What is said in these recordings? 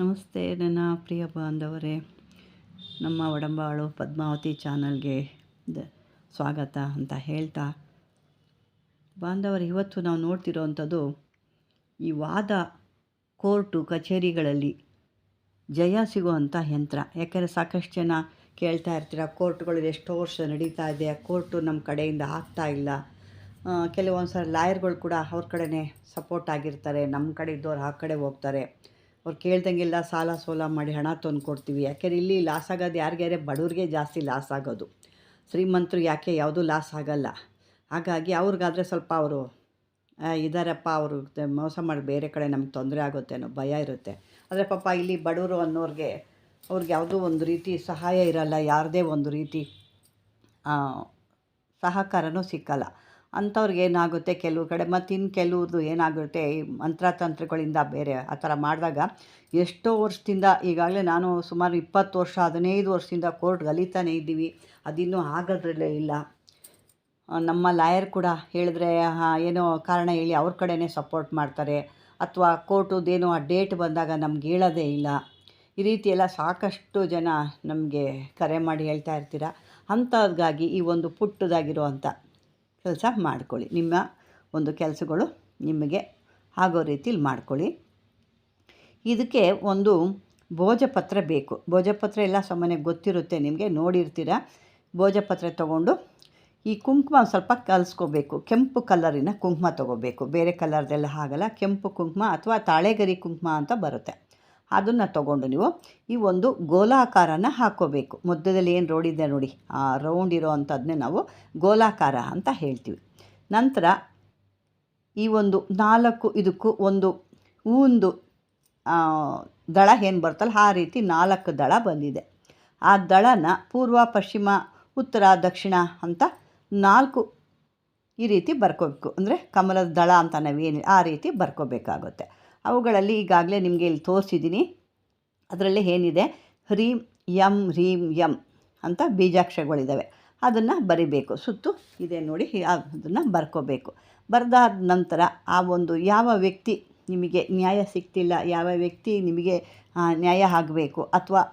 ನಮಸ್ತೆ ನನ್ನ ಪ್ರಿಯ ಬಾಂಧವರೇ, ನಮ್ಮ ಒಡಂಬಾಳು ಪದ್ಮಾವತಿ ಚಾನಲ್ಗೆ ಸ್ವಾಗತ ಅಂತ ಹೇಳ್ತಾ, ಬಾಂಧವರು ಇವತ್ತು ನಾವು ನೋಡ್ತಿರೋವಂಥದ್ದು ಈ ವಾದ ಕೋರ್ಟು ಕಚೇರಿಗಳಲ್ಲಿ ಜಯ ಸಿಗುವಂಥ ಯಂತ್ರ. ಯಾಕೆಂದರೆ ಸಾಕಷ್ಟು ಜನ ಕೇಳ್ತಾ ಇರ್ತೀರ, ಕೋರ್ಟ್ಗಳು ಎಷ್ಟೋ ವರ್ಷ ನಡೀತಾ ಇದೆ, ಕೋರ್ಟು ನಮ್ಮ ಕಡೆಯಿಂದ ಆಗ್ತಾ ಇಲ್ಲ. ಕೆಲವೊಂದು ಸಲ ಲಾಯರ್ಗಳು ಕೂಡ ಅವ್ರ ಕಡೆನೇ ಸಪೋರ್ಟ್ ಆಗಿರ್ತಾರೆ, ನಮ್ಮ ಕಡೆ ಇದ್ದವ್ರು ಆ ಕಡೆ ಹೋಗ್ತಾರೆ. ಅವ್ರು ಕೇಳ್ದಂಗೆಲ್ಲ ಸಾಲ ಸೋಲ ಮಾಡಿ ಹಣ ತಂದು ಕೊಡ್ತೀವಿ. ಯಾಕೆಂದರೆ ಇಲ್ಲಿ ಲಾಸ್ ಆಗೋದು ಯಾರಿಗಾರೆ ಬಡವ್ರಿಗೆ ಜಾಸ್ತಿ ಲಾಸ್ ಆಗೋದು, ಶ್ರೀಮಂತರು ಯಾಕೆ ಯಾವುದೂ ಲಾಸ್ ಆಗಲ್ಲ. ಹಾಗಾಗಿ ಅವ್ರಿಗಾದರೆ ಸ್ವಲ್ಪ ಅವರು ಇದ್ದಾರಪ್ಪ, ಅವರು ಮೋಸ ಮಾಡಿ ಬೇರೆ ಕಡೆ ನಮ್ಗೆ ತೊಂದರೆ ಆಗುತ್ತೆ ಅನ್ನೋ ಭಯ ಇರುತ್ತೆ. ಆದರೆ ಪಾಪ ಇಲ್ಲಿ ಬಡವರು ಅನ್ನೋರಿಗೆ ಅವ್ರಿಗೆ ಯಾವುದೂ ಒಂದು ರೀತಿ ಸಹಾಯ ಇರಲ್ಲ, ಯಾರದೇ ಒಂದು ರೀತಿ ಸಹಕಾರನೂ ಸಿಕ್ಕಲ್ಲ. ಅಂಥವ್ರಿಗೆ ಏನಾಗುತ್ತೆ, ಕೆಲವು ಕಡೆ ಮತ್ತು ಇನ್ನು ಕೆಲವ್ರದ್ದು ಏನಾಗುತ್ತೆ, ಈ ಮಂತ್ರತಂತ್ರಗಳಿಂದ ಬೇರೆ ಆ ಥರ ಮಾಡಿದಾಗ ಎಷ್ಟೋ ವರ್ಷದಿಂದ, ಈಗಾಗಲೇ ನಾನು ಸುಮಾರು 20 ವರ್ಷ 15 ವರ್ಷದಿಂದ ಕೋರ್ಟ್ಗೆ ಅಲಿತಾನೇ ಇದ್ದೀವಿ, ಅದಿನ್ನೂ ಆಗೋದ್ರಲ್ಲೇ ಇಲ್ಲ. ನಮ್ಮ ಲಾಯರ್ ಕೂಡ ಹೇಳಿದ್ರೆ ಏನೋ ಕಾರಣ ಹೇಳಿ ಅವ್ರ ಕಡೆನೇ ಸಪೋರ್ಟ್ ಮಾಡ್ತಾರೆ, ಅಥವಾ ಕೋರ್ಟುದೇನೋ ಆ ಡೇಟ್ ಬಂದಾಗ ನಮ್ಗೆ ಹೇಳೋದೇ ಇಲ್ಲ. ಈ ರೀತಿ ಎಲ್ಲ ಸಾಕಷ್ಟು ಜನ ನಮಗೆ ಕರೆ ಮಾಡಿ ಹೇಳ್ತಾ ಇರ್ತೀರ. ಅಂಥದ್ಗಾಗಿ ಈ ಒಂದು ಪುಟ್ಟದಾಗಿರುವಂಥ ಕೆಲಸ ಮಾಡ್ಕೊಳ್ಳಿ. ನಿಮ್ಮ ಒಂದು ಕೆಲಸಗಳು ನಿಮಗೆ ಆಗೋ ರೀತಿಲಿ ಮಾಡ್ಕೊಳ್ಳಿ. ಇದಕ್ಕೆ ಒಂದು ಭೋಜಪತ್ರ ಬೇಕು. ಭೋಜಪತ್ರ ಎಲ್ಲ ಸಾಮಾನ್ಯ ಗೊತ್ತಿರುತ್ತೆ ನಿಮಗೆ, ನೋಡಿರ್ತೀರ. ಭೋಜಪತ್ರ ತೊಗೊಂಡು ಈ ಕುಂಕುಮ ಸ್ವಲ್ಪ ಕಲಿಸ್ಕೋಬೇಕು. ಕೆಂಪು ಕಲರಿನ ಕುಂಕುಮ ತೊಗೋಬೇಕು, ಬೇರೆ ಕಲರ್ದೆಲ್ಲ ಆಗಲ್ಲ. ಕೆಂಪು ಕುಂಕುಮ ಅಥವಾ ತಾಳೆಗರಿ ಕುಂಕುಮ ಅಂತ ಬರುತ್ತೆ, ಅದನ್ನು ತೊಗೊಂಡು ನೀವು ಈ ಒಂದು ಗೋಲಾಕಾರನ ಹಾಕ್ಕೋಬೇಕು. ಮಧ್ಯದಲ್ಲಿ ಏನು ರೋಡಿದೆ ನೋಡಿ, ಆ ರೌಂಡ್ ಇರೋ ಅಂಥದ್ದನ್ನೇ ನಾವು ಗೋಲಾಕಾರ ಅಂತ ಹೇಳ್ತೀವಿ. ನಂತರ ಈ ಒಂದು 4 ಇದಕ್ಕೂ ಒಂದು ಹೂವಿಂದು ದಳ ಏನು ಬರ್ತಲ್ಲ, ಆ ರೀತಿ 4 ದಳ ಬಂದಿದೆ. ಆ ದಳನ ಪೂರ್ವ, ಪಶ್ಚಿಮ, ಉತ್ತರ, ದಕ್ಷಿಣ ಅಂತ 4 ಈ ರೀತಿ ಬರ್ಕೋಬೇಕು. ಅಂದರೆ ಕಮಲದ ದಳ ಅಂತ ನಾವೇನು ಆ ರೀತಿ ಬರ್ಕೋಬೇಕಾಗುತ್ತೆ. ಅವುಗಳಲ್ಲಿ ಈಗಾಗಲೇ ನಿಮಗೆ ಇಲ್ಲಿ ತೋರಿಸಿದ್ದೀನಿ. ಅದರಲ್ಲಿ ಏನಿದೆ, ಹ್ರೀಂ ಯಂ ಹ್ರೀಂ ಯಂ ಅಂತ ಬೀಜಾಕ್ಷರಗಳಿದ್ದಾವೆ, ಅದನ್ನು ಬರಿಬೇಕು. ಸುತ್ತು ಇದೆ ನೋಡಿ, ಅದನ್ನು ಬರ್ಕೋಬೇಕು. ಬರೆದಾದ ನಂತರ ಆ ಒಂದು ಯಾವ ವ್ಯಕ್ತಿ ನಿಮಗೆ ನ್ಯಾಯ ಸಿಗ್ತಿಲ್ಲ, ಯಾವ ವ್ಯಕ್ತಿ ನಿಮಗೆ ನ್ಯಾಯ ಆಗಬೇಕು ಅಥವಾ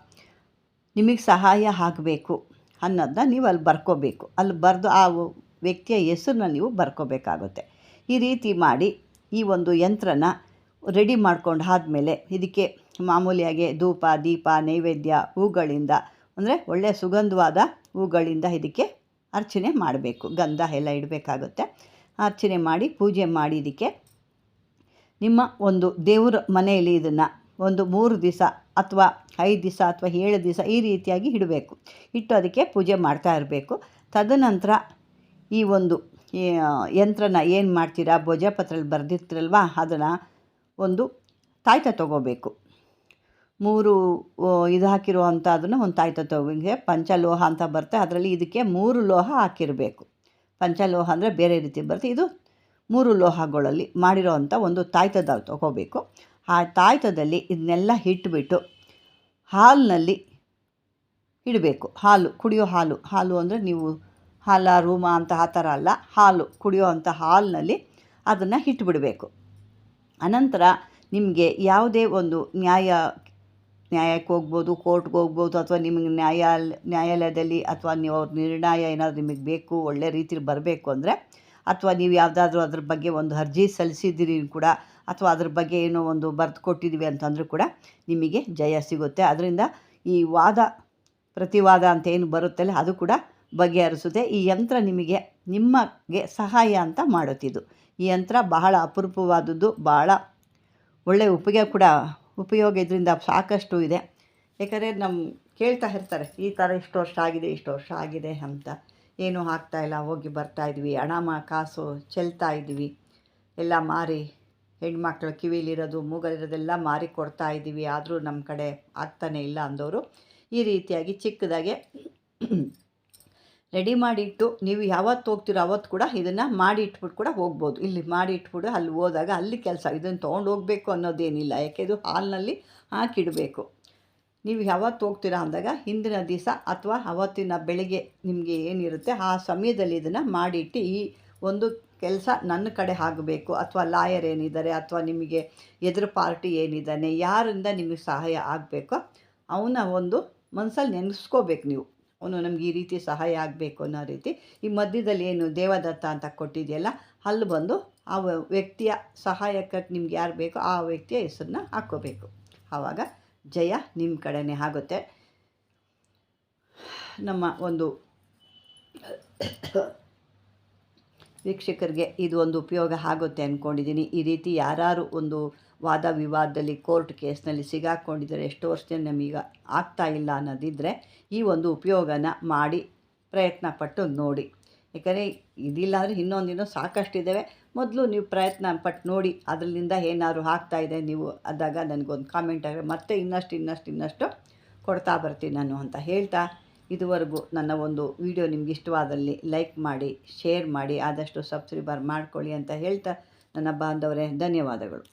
ನಿಮಗೆ ಸಹಾಯ ಆಗಬೇಕು ಅನ್ನೋದನ್ನ ನೀವು ಅಲ್ಲಿ ಬರ್ಕೋಬೇಕು. ಅಲ್ಲಿ ಬರೆದು ಆ ವ್ಯಕ್ತಿಯ ಹೆಸರನ್ನ ನೀವು ಬರ್ಕೋಬೇಕಾಗುತ್ತೆ. ಈ ರೀತಿ ಮಾಡಿ ಈ ಒಂದು ಯಂತ್ರನ ರೆಡಿ ಮಾಡ್ಕೊಂಡು ಆದಮೇಲೆ ಇದಕ್ಕೆ ಮಾಮೂಲಿಯಾಗಿ ಧೂಪ, ದೀಪ, ನೈವೇದ್ಯ, ಹೂಗಳಿಂದ, ಅಂದರೆ ಒಳ್ಳೆಯ ಸುಗಂಧವಾದ ಹೂಗಳಿಂದ ಇದಕ್ಕೆ ಅರ್ಚನೆ ಮಾಡಬೇಕು. ಗಂಧ ಎಲ್ಲ ಇಡಬೇಕಾಗುತ್ತೆ. ಅರ್ಚನೆ ಮಾಡಿ ಪೂಜೆ ಮಾಡಿ ಇದಕ್ಕೆ ನಿಮ್ಮ ಒಂದು ದೇವರ ಮನೆಯಲ್ಲಿ ಇದನ್ನು ಒಂದು 3 ದಿವಸ ಅಥವಾ 5 ದಿವಸ ಅಥವಾ 7 ದಿವಸ ಈ ರೀತಿಯಾಗಿ ಇಡಬೇಕು. ಇಟ್ಟು ಅದಕ್ಕೆ ಪೂಜೆ ಮಾಡ್ತಾ ಇರಬೇಕು. ತದನಂತರ ಈ ಒಂದು ಯಂತ್ರನ ಏನು ಮಾಡ್ತೀರಾ, ಭೋಜಪತ್ರಲ್ಲಿ ಬರೆದಿರ್ತೀರಲ್ವ, ಅದನ್ನು ಒಂದು ತಾಯ್ತ ತೊಗೋಬೇಕು. 3 ಇದು ಹಾಕಿರುವಂಥ ಅದನ್ನು ಒಂದು ತಾಯ್ತ ತೊಗೋಬೇಕು. ಪಂಚಲೋಹ ಅಂತ ಬರುತ್ತೆ, ಅದರಲ್ಲಿ ಇದಕ್ಕೆ 3 ಲೋಹ ಹಾಕಿರಬೇಕು. ಪಂಚಲೋಹ ಅಂದರೆ ಬೇರೆ ರೀತಿ ಬರುತ್ತೆ, ಇದು 3 ಲೋಹಗಳಲ್ಲಿ ಮಾಡಿರೋವಂಥ ಒಂದು ತಾಯ್ತದ ತೊಗೋಬೇಕು. ಆ ತಾಯ್ತದಲ್ಲಿ ಇದನ್ನೆಲ್ಲ ಇಟ್ಬಿಟ್ಟು ಹಾಲಿನಲ್ಲಿ ಇಡಬೇಕು. ಹಾಲು, ಕುಡಿಯೋ ಹಾಲು. ಹಾಲು ಅಂದರೆ ನೀವು ಹಾಲ ರೂಮ ಅಂತ ಆ ಥರ ಅಲ್ಲ, ಹಾಲು, ಕುಡಿಯೋ ಅಂಥ ಹಾಲಿನಲ್ಲಿ ಅದನ್ನು ಇಟ್ಬಿಡಬೇಕು. ಅನಂತರ ನಿಮಗೆ ಯಾವುದೇ ಒಂದು ನ್ಯಾಯಕ್ಕೆ ಹೋಗ್ಬೋದು, ಕೋರ್ಟ್ಗೆ ಹೋಗ್ಬೋದು, ಅಥವಾ ನಿಮಗೆ ನ್ಯಾಯಾಲಯದಲ್ಲಿ ಅಥವಾ ನೀವು ಅವ್ರ ನಿರ್ಣಯ ಏನಾದರೂ ನಿಮಗೆ ಬೇಕು, ಒಳ್ಳೆ ರೀತಿಲಿ ಬರಬೇಕು ಅಂದರೆ, ಅಥವಾ ನೀವು ಯಾವುದಾದ್ರೂ ಅದ್ರ ಬಗ್ಗೆ ಒಂದು ಅರ್ಜಿ ಸಲ್ಲಿಸಿದ್ದೀರಿ ಕೂಡ, ಅಥವಾ ಅದ್ರ ಬಗ್ಗೆ ಏನೋ ಒಂದು ಬರೆದು ಕೊಟ್ಟಿದ್ದೀವಿ ಅಂತಂದರೂ ಕೂಡ ನಿಮಗೆ ಜಯ ಸಿಗುತ್ತೆ. ಅದರಿಂದ ಈ ವಾದ ಪ್ರತಿವಾದ ಅಂತ ಏನು ಬರುತ್ತಲ್ಲ, ಅದು ಕೂಡ ಬಗೆಹರಿಸುತ್ತೆ. ಈ ಯಂತ್ರ ನಿಮಗೆ ಸಹಾಯ ಅಂತ ಮಾಡುತ್ತಿದ್ದು. ಈ ಯಂತ್ರ ಬಹಳ ಅಪರೂಪವಾದದ್ದು, ಭಾಳ ಒಳ್ಳೆಯ ಉಪಯೋಗ ಇದರಿಂದ ಸಾಕಷ್ಟು ಇದೆ. ಯಾಕಂದರೆ ಕೇಳ್ತಾ ಇರ್ತಾರೆ, ಈ ಥರ ಇಷ್ಟು ವರ್ಷ ಆಗಿದೆ ಅಂತ, ಏನೂ ಆಗ್ತಾಯಿಲ್ಲ, ಹೋಗಿ ಬರ್ತಾಯಿದ್ವಿ, ಹಣ ಕಾಸು ಚೆಲ್ತಾ ಇದ್ವಿ, ಎಲ್ಲ ಮಾರಿ, ಹೆಣ್ಮಕ್ಳು ಕಿವಿಲಿರೋದು ಮೂಗಲಿರೋದೆಲ್ಲ ಮಾರಿ ಕೊಡ್ತಾ ಇದ್ದೀವಿ, ಆದರೂ ನಮ್ಮ ಕಡೆ ಆಗ್ತಾನೇ ಇಲ್ಲ ಅಂದವರು ಈ ರೀತಿಯಾಗಿ ಚಿಕ್ಕದಾಗೆ ರೆಡಿ ಮಾಡಿಟ್ಟು ನೀವು ಯಾವತ್ತು ಹೋಗ್ತೀರೋ ಅವತ್ತು ಕೂಡ ಇದನ್ನು ಮಾಡಿ ಇಟ್ಬಿಟ್ಟು ಕೂಡ ಹೋಗ್ಬೋದು. ಇಲ್ಲಿ ಮಾಡಿ ಇಟ್ಬಿಟ್ಟು ಅಲ್ಲಿ ಹೋದಾಗ ಅಲ್ಲಿ ಕೆಲಸ, ಇದನ್ನು ತೊಗೊಂಡು ಹೋಗಬೇಕು ಅನ್ನೋದೇನಿಲ್ಲ, ಯಾಕೆ ಇದು ಹಾಲಿನಲ್ಲಿ ಹಾಕಿಡಬೇಕು. ನೀವು ಯಾವತ್ತು ಹೋಗ್ತೀರಾ ಅಂದಾಗ ಹಿಂದಿನ ದಿವಸ ಅಥವಾ ಅವತ್ತಿನ ಬೆಳಗ್ಗೆ ನಿಮಗೆ ಏನಿರುತ್ತೆ ಆ ಸಮಯದಲ್ಲಿ ಇದನ್ನು ಮಾಡಿಟ್ಟು ಈ ಒಂದು ಕೆಲಸ ನನ್ನ ಕಡೆ ಆಗಬೇಕು, ಅಥವಾ ಲಾಯರ್ ಏನಿದ್ದಾರೆ ಅಥವಾ ನಿಮಗೆ ಎದುರು ಪಾರ್ಟಿ ಏನಿದ್ದಾನೆ ಯಾರಿಂದ ನಿಮಗೆ ಸಹಾಯ ಆಗಬೇಕೋ ಅವನ ಒಂದು ಮನಸ್ಸಲ್ಲಿ ನೆನೆಸ್ಕೋಬೇಕು ನೀವು. ಅವನು ನಮ್ಗೆ ಈ ರೀತಿ ಸಹಾಯ ಆಗಬೇಕು ಅನ್ನೋ ರೀತಿ. ಈ ಮಧ್ಯದಲ್ಲಿ ಏನು ದೇವದತ್ತ ಅಂತ ಕೊಟ್ಟಿದೆಯಲ್ಲ, ಅಲ್ಲಿ ಬಂದು ಆ ವ್ಯಕ್ತಿಯ ಸಹಾಯಕ್ಕೆ ನಿಮ್ಗೆ ಯಾರು ಬೇಕೋ ಆ ವ್ಯಕ್ತಿಯ ಹೆಸರನ್ನ ಹಾಕ್ಕೋಬೇಕು. ಆವಾಗ ಜಯ ನಿಮ್ಮ ಕಡೆನೇ ಆಗುತ್ತೆ. ನಮ್ಮ ಒಂದು ವೀಕ್ಷಕರಿಗೆ ಇದು ಒಂದು ಉಪಯೋಗ ಆಗುತ್ತೆ ಅಂದ್ಕೊಂಡಿದ್ದೀನಿ. ಈ ರೀತಿ ಯಾರು ಒಂದು ವಾದ ವಿವಾದದಲ್ಲಿ ಕೋರ್ಟ್ ಕೇಸ್ನಲ್ಲಿ ಸಿಗಾಕ್ಕೊಂಡಿದ್ದಾರೆ, ಎಷ್ಟೋ ವರ್ಷದಿಂದ ನಮೀಗ ಆಗ್ತಾ ಇಲ್ಲ ಅನ್ನೋದಿದ್ದರೆ ಈ ಒಂದು ಉಪಯೋಗನ ಮಾಡಿ ಪ್ರಯತ್ನ ಪಟ್ಟು ನೋಡಿ. ಯಾಕಂದರೆ ಇದಿಲ್ಲ ಅಂದರೆ ಇನ್ನೊಂದಿನ್ನೂ ಸಾಕಷ್ಟಿದ್ದಾವೆ. ಮೊದಲು ನೀವು ಪ್ರಯತ್ನ ಪಟ್ಟು ನೋಡಿ, ಅದರಿಂದ ಏನಾದ್ರು ಆಗ್ತಾಯಿದೆ ನೀವು ಆದಾಗ ನನಗೊಂದು ಕಾಮೆಂಟ್ ಆಗಿ ಮತ್ತೆ ಇನ್ನಷ್ಟು ಕೊಡ್ತಾ ಬರ್ತೀನಿ ನಾನು ಅಂತ ಹೇಳ್ತಾ, ಇದುವರೆಗೂ ನನ್ನ ಒಂದು ವಿಡಿಯೋ ನಿಮ್ಗೆ ಇಷ್ಟವಾದಲ್ಲಿ ಲೈಕ್ ಮಾಡಿ, ಶೇರ್ ಮಾಡಿ, ಆದಷ್ಟು ಸಬ್ಸ್ಕ್ರೈಬರ್ ಮಾಡ್ಕೊಳ್ಳಿ ಅಂತ ಹೇಳ್ತಾ, ನನ್ನ ಬಾಂಧವರೇ ಧನ್ಯವಾದಗಳು.